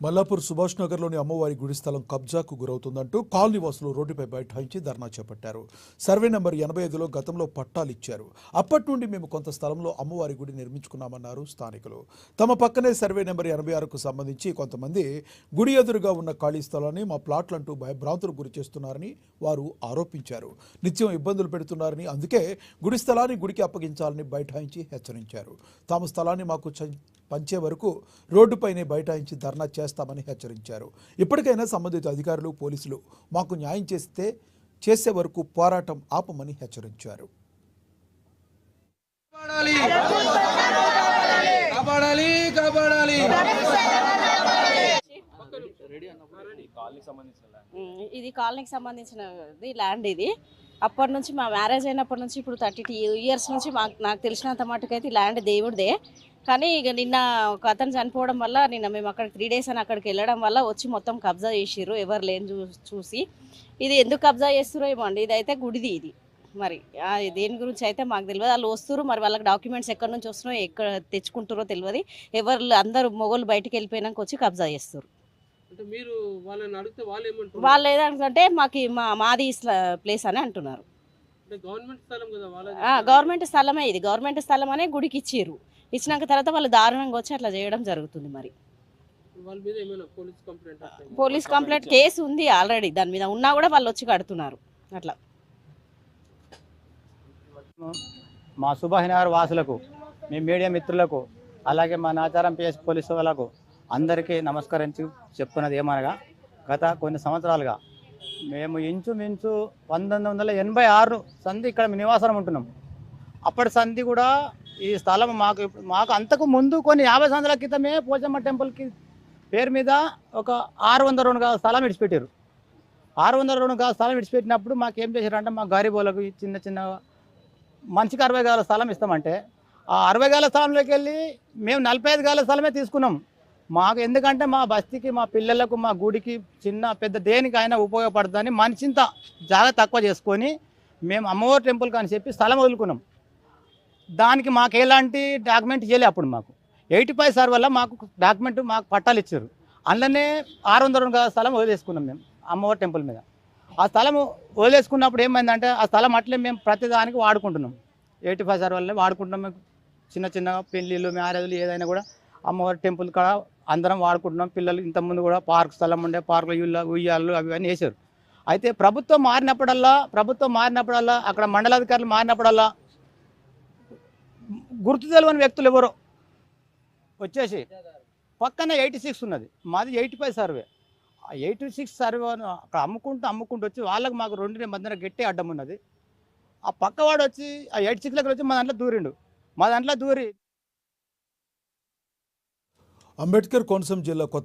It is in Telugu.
మల్లాపూర్ సుభాష్ నగర్లోని అమ్మవారి గుడి స్థలం కబ్జాకు గురవుతుందంటూ కాలనీ వాసులు రోడ్డుపై బైఠాయించి ధర్నా చేపట్టారు. సర్వే నెంబర్ 85లో గతంలో పట్టాలిచ్చారు. అప్పటి నుండి మేము కొంత స్థలంలో అమ్మవారి గుడి నిర్మించుకున్నామన్నారు స్థానికులు. తమ పక్కనే సర్వే నెంబర్ 86కు సంబంధించి కొంతమంది గుడి ఎదురుగా ఉన్న ఖాళీ స్థలాన్ని మా ప్లాట్లంటూ భయభ్రాంతులకు గురి చేస్తున్నారని వారు ఆరోపించారు. నిత్యం ఇబ్బందులు పెడుతున్నారని, అందుకే గుడి స్థలాన్ని గుడికి అప్పగించాలని బైఠాయించి హెచ్చరించారు. తాము స్థలాన్ని మాకు పంచే వరకు రోడ్డుపైనే బైఠాయించి ధర్నా చేస్తామని హెచ్చరించారు. ఇప్పటికైనా సంబంధిత అధికారులు, పోలీసులు మాకు న్యాయం చేసే వరకు పోరాటం ఆపమని హెచ్చరించారు. ఇది కాలనీకి సంబంధించినది ల్యాండ్. ఇది అప్పటి నుంచి మా మ్యారేజ్ అయినప్పటి నుంచి ఇప్పుడు 32 ఇయర్స్ నుంచి నాకు తెలిసినంత మటుకైతే ఈ ల్యాండ్ దేవుడిదే. కానీ ఇక నిన్న ఒక అతను చనిపోవడం వల్ల నిన్న మేము అక్కడ 3 days అని అక్కడికి వెళ్ళడం వల్ల వచ్చి మొత్తం కబ్జా చేసిర్రు. ఎవరు లేని చూసి ఇది ఎందుకు కబ్జా చేస్తురో ఏమో అండి. ఇదైతే గుడిది. ఇది మరి దేని గురించి అయితే మాకు తెలియదు. వాళ్ళు వస్తున్నారు, మరి వాళ్ళకి డాక్యుమెంట్స్ ఎక్కడి నుంచి వస్తున్నాయో ఎక్కడ తెచ్చుకుంటారో తెలియదు. ఎవరు అందరూ మొగోళ్ళు బయటికి వెళ్ళిపోయినాక వచ్చి కబ్జా చేస్తారు. వాళ్ళు ఏదంటే మాది ప్లేస్ అని అంటున్నారు. గవర్నమెంట్ స్థలమే ఇది. గవర్నమెంట్ స్థలం అనే గుడికి ఇచ్చిర్రు. ఇచ్చినాక తర్వాత వాళ్ళు దారుణంగా వచ్చి అట్లా చేయడం జరుగుతుంది. మరి పోలీస్ కంప్లైంట్ కేసు ఉంది ఆల్రెడీ. దాని మీద ఉన్నా కూడా వాళ్ళు వచ్చి కడుతున్నారు. అట్లా మా సుభాష్ నగర్ వాసులకు, మీ మీడియా మిత్రులకు, అలాగే మా నాచారం పిఎస్ పోలీసు వాళ్ళకు అందరికీ నమస్కరించి చెప్తున్నది ఏమనగా, గత కొన్ని సంవత్సరాలుగా మేము ఇంచుమించు 1986 సంధి ఇక్కడ నివాసం ఉంటున్నాం. అప్పటి సంధి కూడా ఈ స్థలం మాకు అంతకు ముందు కొన్ని 50 సంవత్సరాల క్రితమే పోచమ్మ టెంపుల్కి పేరు మీద ఒక 602 గజాల స్థలం విడిచిపెట్టారు. 602 గజాల స్థలం విడిచిపెట్టినప్పుడు మాకు ఏం చేశారంటే, మా గరీబోళ్ళకు చిన్న మనిషికి 60 గజాల స్థలం ఇస్తామంటే, ఆ 60 గజాల స్థలంలోకి వెళ్ళి మేము 45 గజాల స్థలమే తీసుకున్నాం. మాకు ఎందుకంటే మా బస్తీకి, మా పిల్లలకు, మా గుడికి చిన్న పెద్ద దేనికైనా ఉపయోగపడుతుందని మనిషింత జాగా తక్కువ చేసుకొని మేము అమ్మవారి టెంపుల్కి అని చెప్పి స్థలం వదులుకున్నాం. దానికి మాకు ఎలాంటి డాక్యుమెంట్ చేయలేదు. అప్పుడు మాకు 85 సార్ వల్ల మాకు డాక్యుమెంట్ మాకు పట్టాలు ఇచ్చారు. అందులోనే 602 గజాల స్థలం వదిలేసుకున్నాం మేము అమ్మవారి టెంపుల్ మీద. ఆ స్థలం వదిలేసుకున్నప్పుడు ఏమైందంటే, ఆ స్థలం అట్లే మేము ప్రతిదానికి వాడుకుంటున్నాం. 85 సార్ వల్లే వాడుకుంటున్నాం. మేము చిన్న పెళ్ళిళ్ళు, మ్యారేజ్లు ఏదైనా కూడా అమ్మవారి టెంపుల్ కాడ అందరం వాడుకుంటున్నాం. పిల్లలు ఇంతకుముందు కూడా పార్క్ స్థలం ఉండే, పార్కులు ఉయ్యాళ్ళు అవి వేసారు. అయితే ప్రభుత్వం మారినప్పుడల్లా అక్కడ మండలాధికారులు మారినప్పుడల్లా గుర్తు తెలియని వ్యక్తులు ఎవరో వచ్చేసి పక్కన 86 ఉన్నది, మాది 85 సర్వే. ఆ 86 సర్వే అక్కడ అమ్ముకుంటూ వచ్చి వాళ్ళకి మాకు 2 మధ్యన గట్టి అడ్డం ఉన్నది. ఆ పక్కవాడు వచ్చి ఆ 86 దగ్గర వచ్చి మా దాంట్లో దూరిండు. మా దాంట్లో దూరి అంబేద్కర్ కోనసీమ జిల్లా కొత్త